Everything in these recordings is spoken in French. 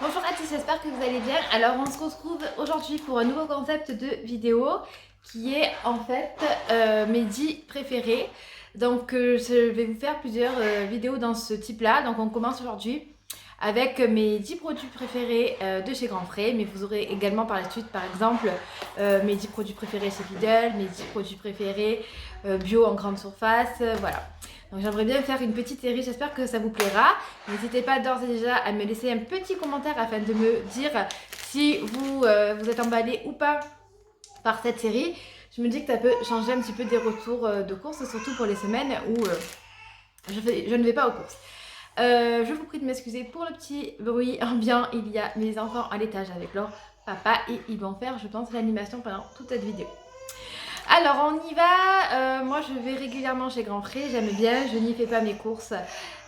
Bonjour à tous, j'espère que vous allez bien. Alors on se retrouve aujourd'hui pour un nouveau concept de vidéo qui est en fait mes 10 préférés. Donc je vais vous faire plusieurs vidéos dans ce type là. Donc on commence aujourd'hui avec mes 10 produits préférés de chez Grand Frais. Mais vous aurez également par la suite par exemple mes 10 produits préférés chez Lidl, mes 10 produits préférés bio en grande surface, voilà. Donc j'aimerais bien faire une petite série, j'espère que ça vous plaira. N'hésitez pas d'ores et déjà à me laisser un petit commentaire afin de me dire si vous êtes emballé ou pas par cette série. Je me dis que ça peut changer un petit peu des retours de courses, surtout pour les semaines où je ne vais pas aux courses. Je vous prie de m'excuser pour le petit bruit ambiant. Il y a mes enfants à l'étage avec leur papa et ils vont faire, je pense, l'animation pendant toute cette vidéo. Alors on y va, moi je vais régulièrement chez Grand Frais, j'aime bien, je n'y fais pas mes courses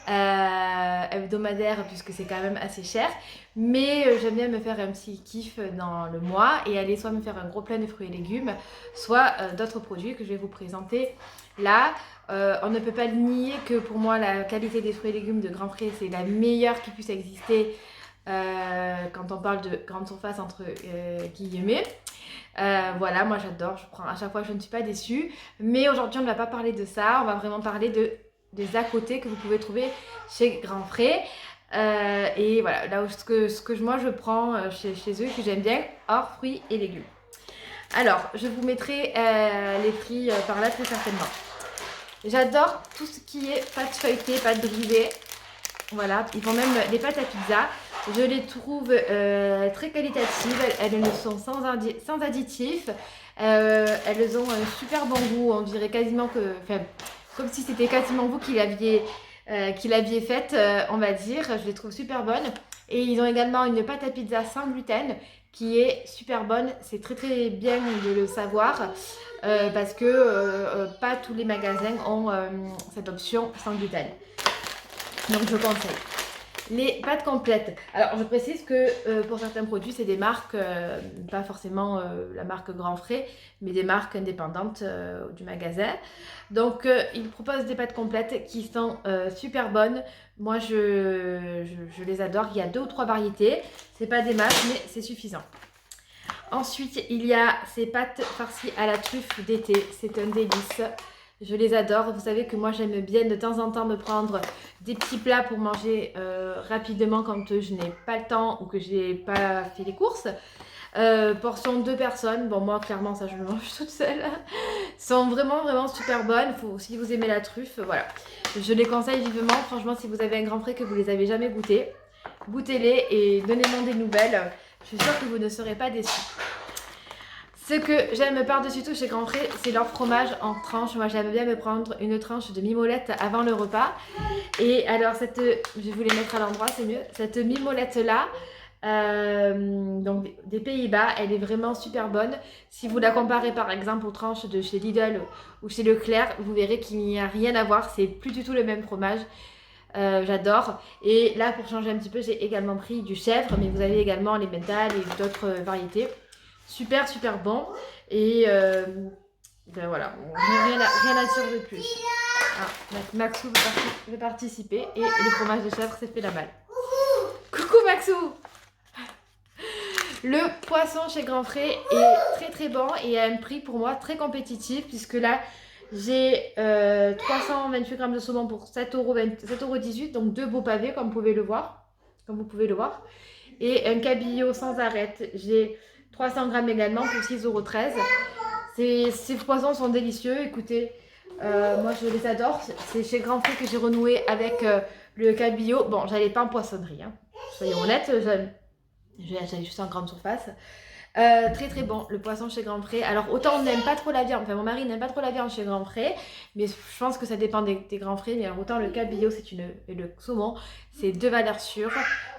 hebdomadaires puisque c'est quand même assez cher, mais j'aime bien me faire un petit kiff dans le mois et aller soit me faire un gros plein de fruits et légumes, soit d'autres produits que je vais vous présenter là. On ne peut pas nier que pour moi la qualité des fruits et légumes de Grand Frais c'est la meilleure qui puisse exister quand on parle de grande surface entre guillemets. Voilà, moi j'adore, je prends à chaque fois, je ne suis pas déçue. Mais aujourd'hui, on ne va pas parler de ça, on va vraiment parler des à côté que vous pouvez trouver chez Grand Frais. Et voilà, là où moi je prends chez eux, que j'aime bien, hors fruits et légumes. Alors, je vous mettrai les prix par là très certainement. J'adore tout ce qui est pâte feuilletée, pâte brisée. Voilà, ils font même les pâtes à pizza. Je les trouve très qualitatives. Elles sont sans additifs. Elles ont un super bon goût. On dirait quasiment que, enfin, comme si c'était quasiment vous qui l'aviez faite, on va dire. Je les trouve super bonnes. Et ils ont également une pâte à pizza sans gluten qui est super bonne. C'est très très bien de le savoir parce que pas tous les magasins ont cette option sans gluten. Donc je conseille. Les pâtes complètes. Alors je précise que pour certains produits c'est des marques, pas forcément la marque Grand Frais, mais des marques indépendantes du magasin. Donc ils proposent des pâtes complètes qui sont super bonnes. Moi je les adore. Il y a 2 ou 3 variétés. C'est pas des masses mais c'est suffisant. Ensuite il y a ces pâtes farcies à la truffe d'été. C'est un délice. Je les adore. Vous savez que moi j'aime bien de temps en temps me prendre des petits plats pour manger rapidement quand je n'ai pas le temps ou que je n'ai pas fait les courses. Portion 2 personnes. Bon moi clairement ça je le mange toute seule. Sont vraiment vraiment super bonnes. Si vous aimez la truffe, voilà. Je les conseille vivement. Franchement si vous avez un Grand Frais que vous les avez jamais goûté, goûtez-les et donnez-moi des nouvelles. Je suis sûre que vous ne serez pas déçus. Ce que j'aime par-dessus tout chez Grand Frais, c'est leur fromage en tranches. Moi, j'aime bien me prendre une tranche de mimolette avant le repas. Et alors, je vais vous les mettre à l'endroit, c'est mieux. Cette mimolette-là, donc des Pays-Bas, elle est vraiment super bonne. Si vous la comparez par exemple aux tranches de chez Lidl ou chez Leclerc, vous verrez qu'il n'y a rien à voir. C'est plus du tout le même fromage. J'adore. Et là, pour changer un petit peu, j'ai également pris du chèvre, mais vous avez également les mentales et d'autres variétés. Super, super bon. Et ben voilà, rien à dire de plus. Ah, Maxou veut participer et le fromage de chèvre s'est fait la malle. Coucou Maxou! Le poisson chez Grand Frais est très très bon et à un prix pour moi très compétitif puisque là j'ai 328 grammes de saumon pour 7,18 €, donc 2 beaux pavés comme vous pouvez le voir. Et un cabillaud sans arête. J'ai 300 grammes également pour 6,13 €. Ces poissons sont délicieux. Écoutez, moi je les adore. C'est chez Grand Frais que j'ai renoué avec le cabillaud. Bon, j'allais pas en poissonnerie, hein. Soyons honnêtes, j'allais juste en grande surface. Très très bon, le poisson chez Grand Frais. Alors autant on n'aime pas trop la viande, enfin mon mari n'aime pas trop la viande chez Grand Frais, mais je pense que ça dépend des Grand Frais. Mais alors, autant le cabillaud et le saumon, c'est 2 valeurs sûres.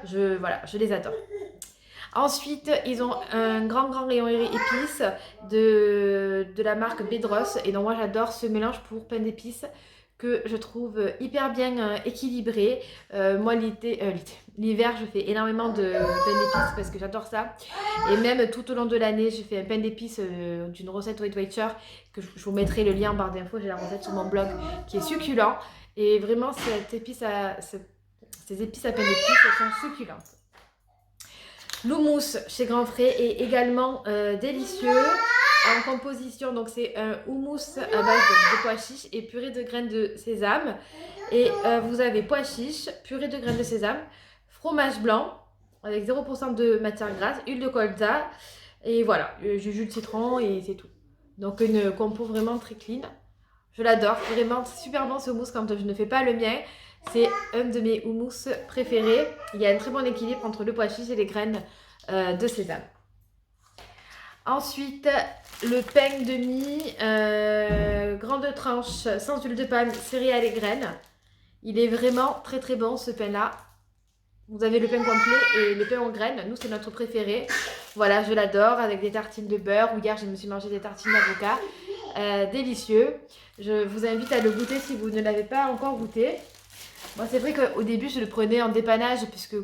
Voilà, je les adore. Ensuite, ils ont un grand rayon épices de la marque Bedros. Et donc moi j'adore ce mélange pour pain d'épices que je trouve hyper bien équilibré. Moi l'hiver je fais énormément de pain d'épices parce que j'adore ça. Et même tout au long de l'année je fais un pain d'épices d'une recette Weight Watcher que je vous mettrai le lien en barre d'infos. J'ai la recette sur mon blog qui est succulent. Et vraiment ces épices à pain d'épices sont succulentes. L'houmous chez Grand Frais est également délicieux en composition. Donc c'est un houmous à base de pois chiches et purée de graines de sésame. Et vous avez pois chiches, purée de graines de sésame, fromage blanc avec 0% de matière grasse, huile de colza et voilà, du jus de citron et c'est tout. Donc une compo vraiment très clean. Je l'adore, vraiment super bon ce houmous quand je ne fais pas le mien. C'est un de mes houmous préférés. Il y a un très bon équilibre entre le pois chiche et les graines de sésame. Ensuite, le pain de mie, grande tranche, sans huile de palme, céréales et graines. Il est vraiment très très bon ce pain-là. Vous avez le pain complet et le pain en graines. Nous, c'est notre préféré. Voilà, je l'adore avec des tartines de beurre. Hier, je me suis mangé des tartines d'avocat. Délicieux. Je vous invite à le goûter si vous ne l'avez pas encore goûté. Moi, c'est vrai qu'au début, je le prenais en dépannage puisque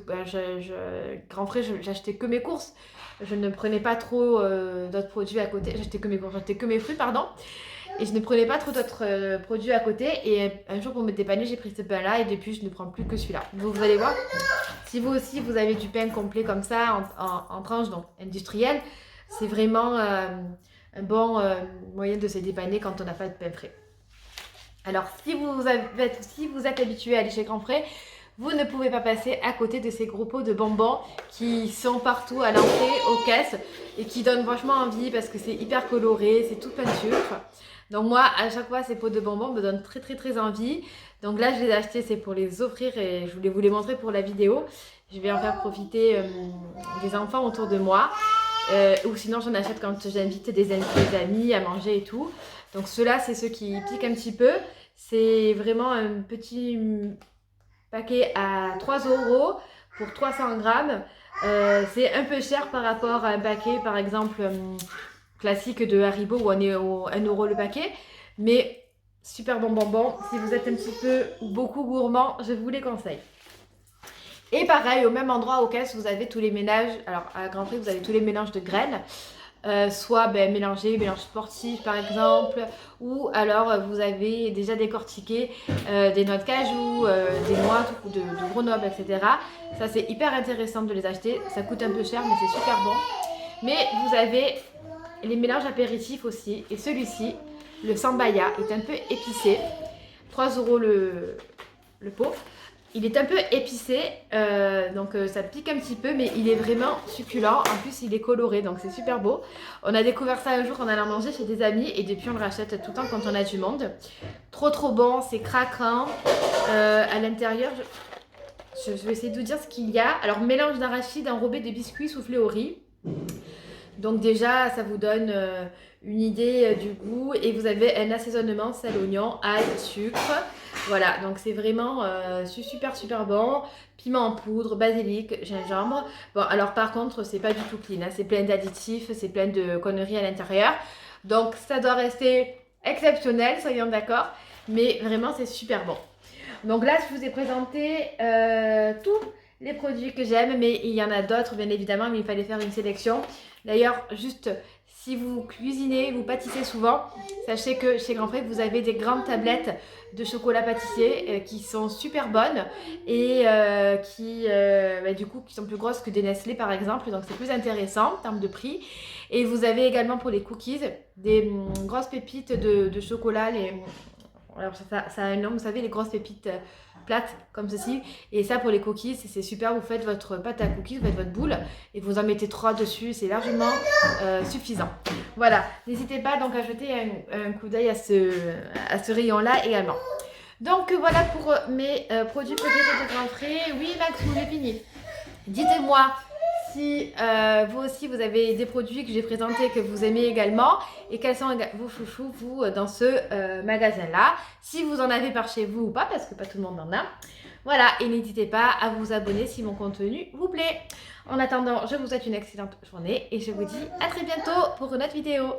Grand Frais, j'achetais que mes courses. Je ne prenais pas trop d'autres produits à côté. J'achetais que mes courses, j'achetais que mes fruits, pardon. Et je ne prenais pas trop d'autres produits à côté. Et un jour, pour me dépanner, j'ai pris ce pain-là. Et depuis, je ne prends plus que celui-là. Donc, vous allez voir, si vous aussi, vous avez du pain complet comme ça, en tranches, donc industriel, c'est vraiment un bon moyen de se dépanner quand on n'a pas de pain frais. Alors, si vous êtes habitué à aller chez Grand Frais, vous ne pouvez pas passer à côté de ces gros pots de bonbons qui sont partout à l'entrée, aux caisses et qui donnent vachement envie parce que c'est hyper coloré, c'est tout plein de sucre. Donc moi, à chaque fois, ces pots de bonbons me donnent très très très envie. Donc là, je les ai achetés, c'est pour les offrir et je voulais vous les montrer pour la vidéo. Je vais en faire profiter des enfants autour de moi. Ou sinon, j'en achète quand j'invite des amis à manger et tout. Donc ceux-là, c'est ceux qui piquent un petit peu. C'est vraiment un petit paquet à 3 € pour 300 grammes. C'est un peu cher par rapport à un paquet, par exemple, classique de Haribo où on est au 1 € le paquet. Mais super bon bonbon. Si vous êtes un petit peu ou beaucoup gourmand, je vous les conseille. Et pareil, au même endroit, aux caisses, vous avez tous les mélanges. Alors, à Grand Prix, vous avez tous les mélanges de graines. Soit mélangés, mélange sportif par exemple, ou alors vous avez déjà décortiqué des noix de cajou, des noix de Grenoble, etc. Ça, c'est hyper intéressant de les acheter. Ça coûte un peu cher, mais c'est super bon. Mais vous avez les mélanges apéritifs aussi. Et celui-ci, le Sambaya, est un peu épicé. 3 € le pot. Il est un peu épicé, donc ça pique un petit peu, mais il est vraiment succulent. En plus, il est coloré, donc c'est super beau. On a découvert ça un jour en allant manger chez des amis et depuis, on le rachète tout le temps quand on a du monde. Trop trop bon, c'est craquant. À l'intérieur, je vais essayer de vous dire ce qu'il y a. Alors, mélange d'arachide enrobé de biscuits soufflés au riz. Donc déjà, ça vous donne une idée du goût et vous avez un assaisonnement sel, oignon, ail, sucre. Voilà, donc c'est vraiment super bon. Piment en poudre, basilic, gingembre. Bon, alors par contre, c'est pas du tout clean, hein. C'est plein d'additifs, c'est plein de conneries à l'intérieur. Donc ça doit rester exceptionnel, soyons d'accord. Mais vraiment, c'est super bon. Donc là, je vous ai présenté tous les produits que j'aime, mais il y en a d'autres bien évidemment, mais il fallait faire une sélection. D'ailleurs, juste si vous cuisinez, vous pâtissez souvent, sachez que chez Grand Frais, vous avez des grandes tablettes de chocolat pâtissier qui sont super bonnes et du coup qui sont plus grosses que des Nestlé par exemple, donc c'est plus intéressant en termes de prix. Et vous avez également pour les cookies des grosses pépites de chocolat, alors ça a un nom, vous savez, les grosses pépites plates comme ceci. Et ça pour les cookies, c'est super. Vous faites votre pâte à cookies, vous faites votre boule et vous en mettez 3 dessus. C'est largement suffisant. Voilà, n'hésitez pas donc à jeter un coup d'œil à ce rayon-là également. Donc voilà pour mes produits préférés de Grand Frais. Oui, Max, vous l'avez fini. Dites-moi si vous aussi vous avez des produits que j'ai présentés que vous aimez également et quels sont vos chouchous vous dans ce magasin là, si vous en avez par chez vous ou pas, parce que pas tout le monde en a. Voilà, et n'hésitez pas à vous abonner si mon contenu vous plaît. En attendant, je vous souhaite une excellente journée et je vous dis à très bientôt pour une autre vidéo.